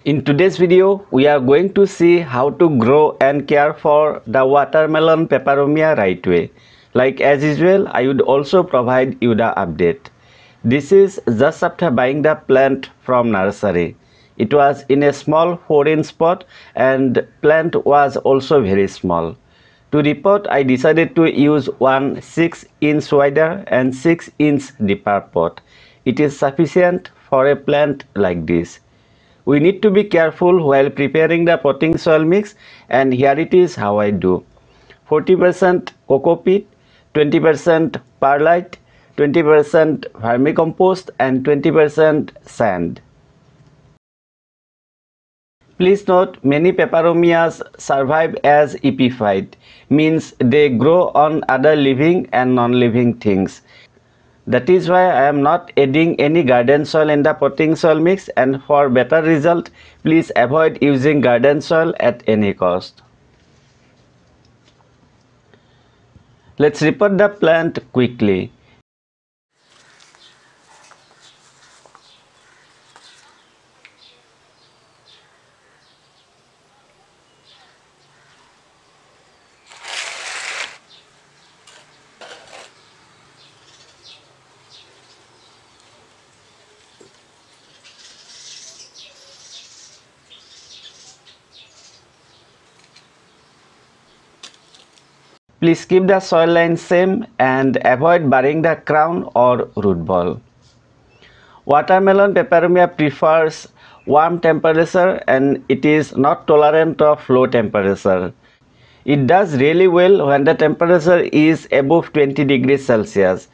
In today's video, we are going to see how to grow and care for the watermelon peperomia right way. Like as usual, I would also provide you the update. This is just after buying the plant from nursery. It was in a small 4-inch pot and plant was also very small. To repot, I decided to use one 6-inch wider and 6-inch deeper pot. It is sufficient for a plant like this. We need to be careful while preparing the potting soil mix, and here it is how I do. 40% coco peat, 20% perlite, 20% vermicompost and 20% sand. Please note, many peperomias survive as epiphyte, means they grow on other living and non-living things. That is why I am not adding any garden soil in the potting soil mix, and for better result, please avoid using garden soil at any cost. Let's repot the plant quickly. Please keep the soil line same and avoid burying the crown or root ball. Watermelon peperomia prefers warm temperature and it is not tolerant of low temperature. It does really well when the temperature is above 20 degrees Celsius.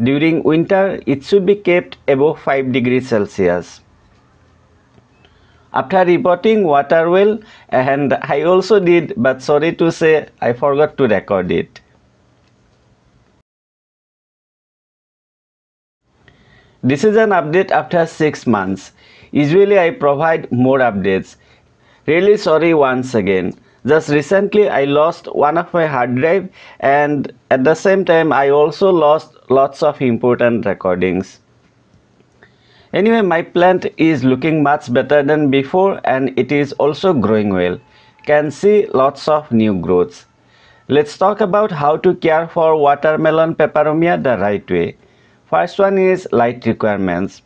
During winter, it should be kept above 5 degrees Celsius. After repotting water well, and I also did, but sorry to say I forgot to record it. This is an update after 6 months. Usually I provide more updates. Really sorry once again. Just recently I lost one of my hard drive, and at the same time I also lost lots of important recordings. Anyway, my plant is looking much better than before and it is also growing well. Can see lots of new growths. Let's talk about how to care for watermelon peperomia the right way. First one is light requirements.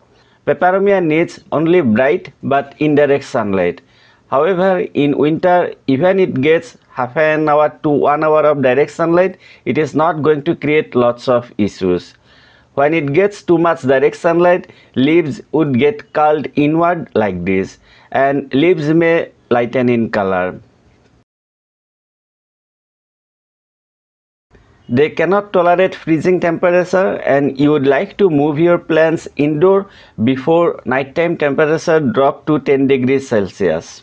Peperomia needs only bright but indirect sunlight. However, in winter, even it gets half an hour to 1 hour of direct sunlight, it is not going to create lots of issues. When it gets too much direct sunlight, leaves would get curled inward like this, and leaves may lighten in color. They cannot tolerate freezing temperature, and you would like to move your plants indoor before nighttime temperature drop to 10 degrees Celsius.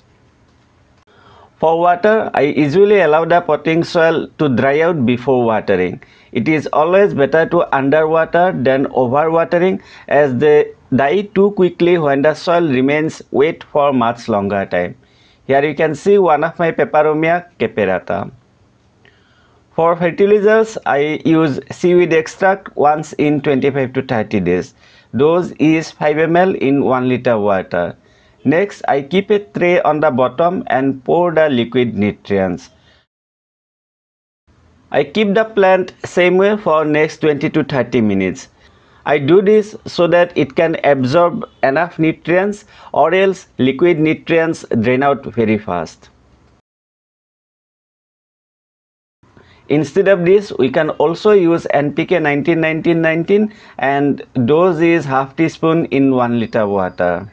For water, I usually allow the potting soil to dry out before watering. It is always better to underwater than overwatering, as they die too quickly when the soil remains wet for much longer time. Here you can see one of my peperomia caperata. For fertilizers, I use seaweed extract once in 25 to 30 days. Dose is 5 ml in 1 liter water. Next, I keep a tray on the bottom and pour the liquid nutrients. I keep the plant same way for next 20 to 30 minutes. I do this so that it can absorb enough nutrients, or else liquid nutrients drain out very fast. Instead of this, we can also use NPK 19-19-19 and dose is half teaspoon in 1 liter water.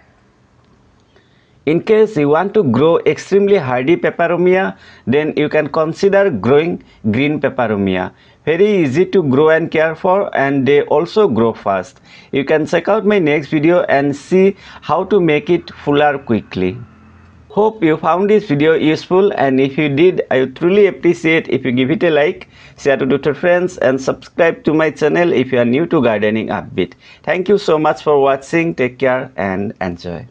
In case you want to grow extremely hardy peperomia, then you can consider growing green peperomia. Very easy to grow and care for, and they also grow fast. You can check out my next video and see how to make it fuller quickly. Hope you found this video useful, and if you did, I would truly appreciate if you give it a like, share to your friends and subscribe to my channel if you are new to Gardening Upbeat. Thank you so much for watching. Take care and enjoy.